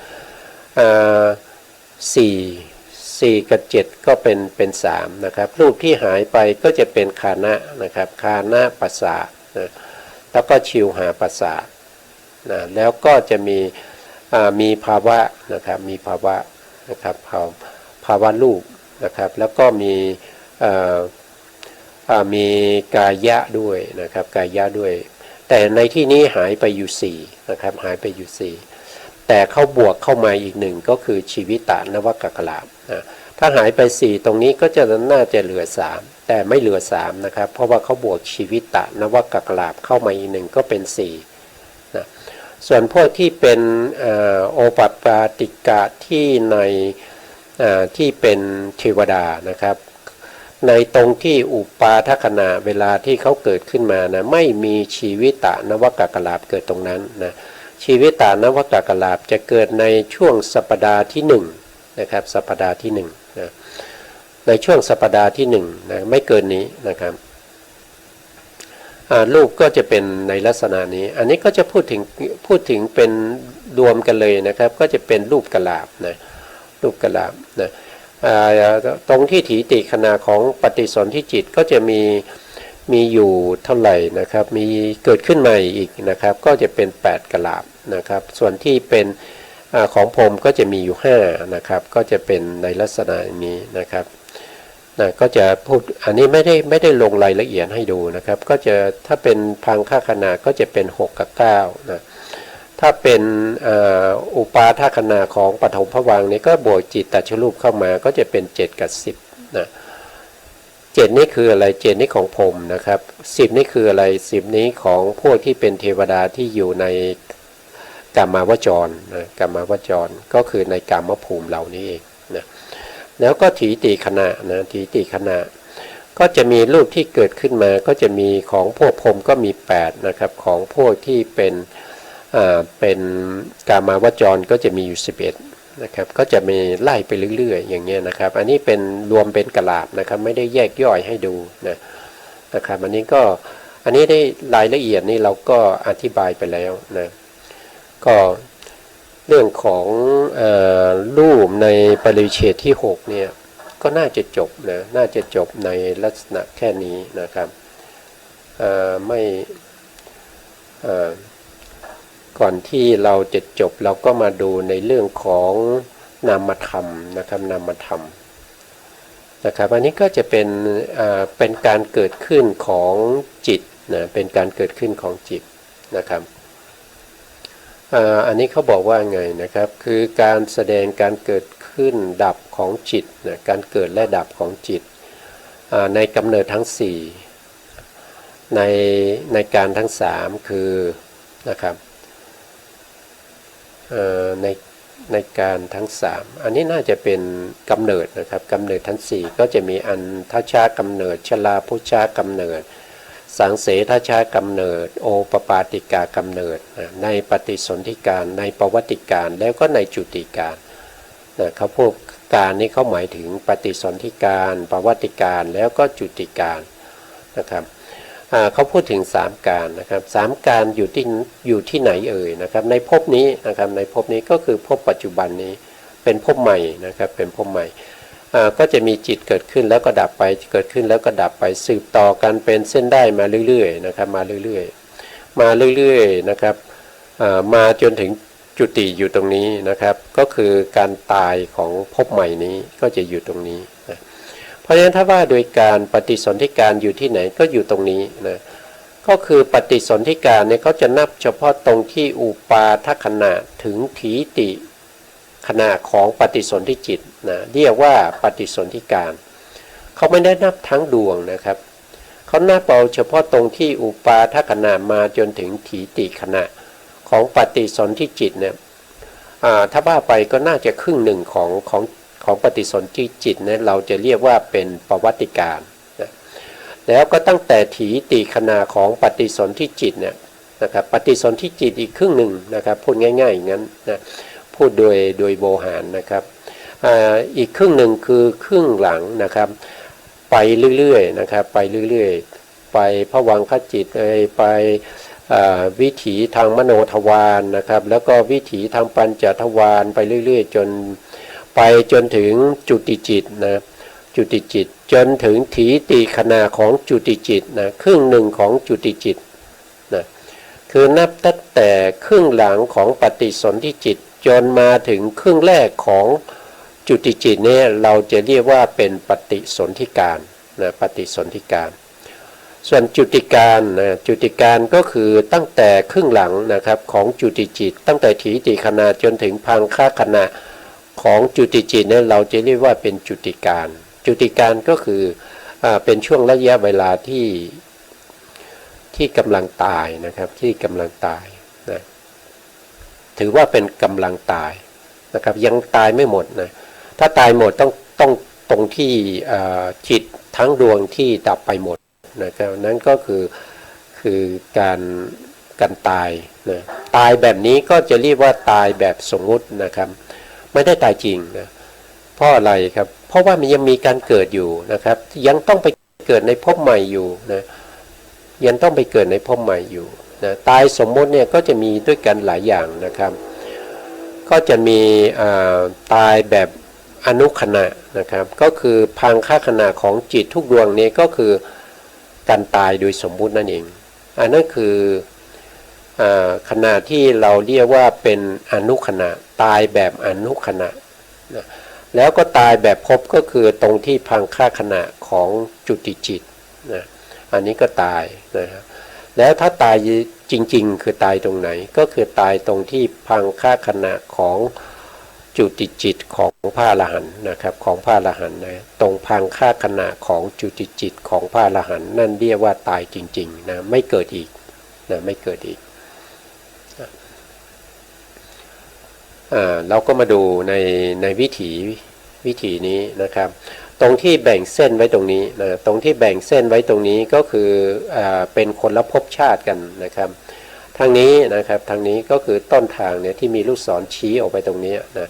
4 4กับ7ก็เป็น3นะครับรูปที่หายไปก็จะเป็นคานะนะครับคานะปัสสะนะแล้วก็ชิวหาปัสสะนะแล้วก็จะมีภาวะนะครับมีภาวะนะครับภาวะรูปนะครับแล้วก็มีกายะด้วยนะครับกายะด้วยแต่ในที่นี้หายไปอยู่4นะครับหายไปอยู่4แต่เขาบวกเข้ามาอีก1ก็คือชีวิตานวกักกลาภนะถ้าหายไป4ตรงนี้ก็จะน่าจะเหลือ3แต่ไม่เหลือ3นะครับเพราะว่าเขาบวกชีวิตานวกักกลาภเข้ามาอีก1ก็เป็น4นะส่วนพวกที่เป็นโอปัปปาติกะที่ในที่เป็นเทวดานะครับในตรงที่อุปาทขณะเวลาที่เขาเกิดขึ้นมานะไม่มีชีวิตานวกักกลาภเกิดตรงนั้นนะชีวิตานวกักกลาภจะเกิดในช่วงสัปดาห์ที่1นะครับสัปดาห์ที่1นะในช่วงสัปดาห์ที่1นะไม่เกินนี้นะครับรูปก็จะเป็นในลักษณะนี้อันนี้ก็จะพูดถึงเป็นรวมกันเลยนะครับก็จะเป็นรูปกลาภนะรูปกลาภนะตรงที่ถีติขณะของปฏิสนธิจิตก็จะมีอยู่เท่าไหร่นะครับมีเกิดขึ้นใหม่อีกนะครับก็จะเป็น8กลาภนะครับส่วนที่เป็นของพรหมก็จะมีอยู่5นะครับก็จะเป็นในลักษณะนี้นะครับก็จะพูดอันนี้ไม่ได้ลงรายละเอียดให้ดูนะครับก็จะถ้าเป็นพังค่าขณะก็จะเป็น6กับ9นะถ้าเป็นอุปาทขณะของปฐมภวังค์นี้ก็บวกจิตตชรูปเข้ามาก็จะเป็น7กับ10นะ7นี่คืออะไร7นี่ของพรหมนะครับ10นี่คืออะไร10นี้ของพวกที่เป็นเทวดาที่อยู่ในกามาวจรนะกามาวจรก็คือในกามภูมิเหล่านี้เองนะแล้วก็ถีติขณะนะถีติขณะก็จะมีรูปที่เกิดขึ้นมาก็จะมีของพวกพรหมก็มี8นะครับของพวกที่เป็นกามาวจรก็จะมีอยู่11นะครับก็จะมีไล่ไปเรื่อยๆอย่างเงี้ยนะครับอันนี้เป็นรวมเป็นกลาภนะครับไม่ได้แยกย่อยให้ดูนะครับอันนี้ได้รายละเอียดนี่เราก็อธิบายไปแล้วนะก็เรื่องของรูปในปริเฉดที่6เนี่ยก็น่าจะจบนะน่าจะจบในลักษณะแค่นี้นะครับไม่ก่อนที่เราจะจบเราก็มาดูในเรื่องของนามธรรมนะครับนามธรรมนะครับอันนี้ก็จะเป็นการเกิดขึ้นของจิตนะเป็นการเกิดขึ้นของจิตนะครับอันนี้เขาบอกว่าไงนะครับคือการแสดงการเกิดขึ้นดับของจิตนะการเกิดและดับของจิตในกำเนิดทั้ง4ในการทั้ง3คือนะครับในการทั้ง3อันนี้น่าจะเป็นกำเนิดนะครับกำเนิดทั้ง4ก็จะมีอันทัชชากำเนิดชลาพุชากำเนิดสังเสทัชชากำเนิดโอปปาติกากำเนิดในปฏิสนธิการในปวัติการแล้วก็ในจุติการเขาพวกการนี้เขาหมายถึงปฏิสนธิการปวัติการแล้วก็จุติการนะครับเขาพูดถึง3การนะครับ3การอยู่ที่ไหนเอ่ยนะครับในภพนี้นะครับในภพนี้ก็คือภพปัจจุบันนี้เป็นภพใหม่นะครับเป็นภพใหม่ก็จะมีจิตเกิดขึ้นแล้วก็ดับไปเกิดขึ้นแล้วก็ดับไปสืบต่อกันเป็นเส้นได้มาเรื่อยๆนะครับมาเรื่อยๆนะครับมาจนถึงจุติอยู่ตรงนี้นะครับก็คือการตายของภพใหม่นี้ก็จะอยู่ตรงนี้นะเพราะฉะนั้นถ้าว่าโดยการปฏิสนธิการอยู่ที่ไหนก็อยู่ตรงนี้นะก็คือปฏิสนธิการเนี่ยเขาจะนับเฉพาะตรงที่อุปาทขณะถึงถีติขณะของปฏิสนธิจิตนะเรียกว่าปฏิสนธิการเขาไม่ได้นับทั้งดวงนะครับเขานับเอาเฉพาะตรงที่อุปาทขณะมาจนถึงถีติขณะของปฏิสนธิจิตเนี่ยถ้าว่าไปก็น่าจะครึ่งหนึ่งของปฏิสนธิจิตเนี่ยเราจะเรียกว่าเป็นปวัติการนะแล้วก็ตั้งแต่ถีติขณะของปฏิสนธิจิตเนี่ยนะครับปฏิสนธิจิตอีกครึ่งหนึ่งนะครับพูดง่ายๆอย่างนั้นนะพูดโดยโวหารนะครับอีกครึ่งหนึ่งคือครึ่งหลังนะครับไปเรื่อยๆนะครับไปเรื่อยๆไปภวังคจิตไปวิถีทางมโนทวารนะครับแล้วก็วิถีทางปัญจทวารไปเรื่อยๆจน ไปจนถึงจุติจิตนะจุติจิตจนถึงถีติขณะของจุติจิตนะครึ่งหนึ่งของจุติจิตนะคือนับตั้งแต่ครึ่งหลังของปฏิสนธิจิตจนมาถึงครึ่งแรกของจุติจิตเนี่ยเราจะเรียกว่าเป็นปฏิสนธิการนะปฏิสนธิการส่วนจุติการนะจุติการก็คือตั้งแต่ครึ่งหลังนะครับของจุติจิตตั้งแต่ถีติขณะจนถึงพังคขณะของจุติจิตเนี่ยเราจะเรียกว่าเป็นจุติการจุติการก็คือเป็นช่วงระยะเวลาที่กำลังตายนะครับที่กำลังตายนะถือว่าเป็นกำลังตายนะครับยังตายไม่หมดนะถ้าตายหมดต้องตรงที่จิตทั้งดวงที่ดับไปหมดนะครับนั่นก็คือการตายนะตายแบบนี้ก็จะเรียกว่าตายแบบสมมุตินะครับไม่ได้ตายจริงนะเพราะอะไรครับเพราะว่ามันยังมีการเกิดอยู่นะครับยังต้องไปเกิดในภพใหม่อยู่นะยังต้องไปเกิดในภพใหม่อยู่นะตายสมมุติเนี่ยก็จะมีด้วยกันหลายอย่างนะครับก็จะมีตายแบบอนุขณะนะครับก็คือพังคขณะของจิตทุกดวงนี้ก็คือการตายโดยสมมุตินั่นเองอันนั้นคือขณะที่เราเรียกว่าเป็นอนุขณะตายแบบอนุขณะนะแล้วก็ตายแบบภพก็คือตรงที่พังคขณะของจุติจิตนะอันนี้ก็ตายนะครับแล้วถ้าตายจริงๆคือตายตรงไหนก็คือตายตรงที่พังคขณะของจุติจิตของพระอรหันต์นะครับของพระอรหันต์นะตรงพังคขณะของจุติจิตของพระอรหันต์นั่นเรียกว่าตายจริงๆนะไม่เกิดอีกนะไม่เกิดอีกเราก็มาดูในวิถีนี้นะครับตรงที่แบ่งเส้นไว้ตรงนี้นะตรงที่แบ่งเส้นไว้ตรงนี้ก็คือเป็นคนละภพชาติกันนะครับทางนี้นะครับทางนี้ก็คือต้นทางเนี่ยที่มีลูกศรชี้ออกไปตรงนี้นะ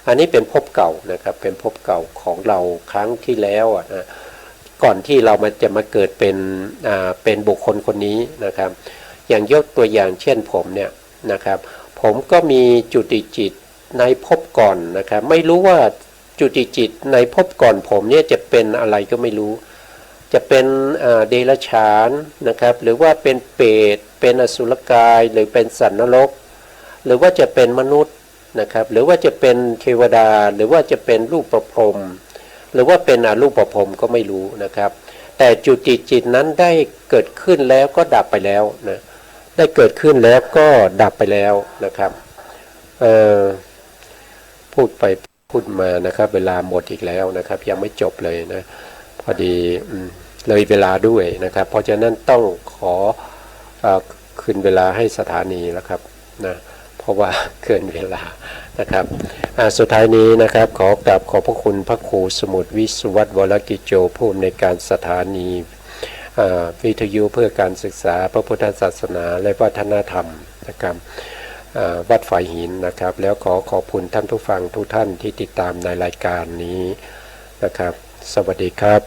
อันนี้เป็นภพเก่านะครับเป็นภพเก่าของเราครั้งที่แล้วนะก่อนที่เราจะมาเกิดเป็นบุคคลคนนี้นะครับอย่างยกตัวอย่างเช่นผมเนี่ยนะครับผมก็มีจุติจิตในภพก่อนนะครับไม่รู้ว่าจุติจิตในภพก่อนผมเนี่ยจะเป็นอะไรก็ไม่รู้จะเป็นเดรัจฉานนะครับหรือว่าเป็นเปรตเป็นอสุรกายหรือเป็นสัตว์นรกหรือว่าจะเป็นมนุษย์นะครับหรือว่าจะเป็นเทวดาหรือว่าจะเป็นรูปประพรหมหรือว่าเป็นอรูปประพรหมก็ไม่รู้นะครับแต่จุติจิตนั้นได้เกิดขึ้นแล้วก็ดับไปแล้วนะได้เกิดขึ้นแล้วก็ดับไปแล้วนะครับพูดไปพูดมานะครับเวลาหมดอีกแล้วนะครับยังไม่จบเลยนะพอดีเลยเวลาด้วยนะครับเพราะฉะนั้นต้องขอคืนเวลาให้สถานีแล้วครับนะเพราะว่าเกินเวลานะครับสุดท้ายนี้นะครับขอกราบขอบพระคุณพระครูสมุทรวิสุวัฒน์วรกิจโจผู้อำนวยการสถานีวิทยุเพื่อการศึกษาพระพุทธศาสนาและวัฒนธรรมนะครับวัดฝ่ายหินนะครับแล้วขอขอบคุณท่านผู้ฟังทุกท่านที่ติดตามในรายการนี้นะครับสวัสดีครับ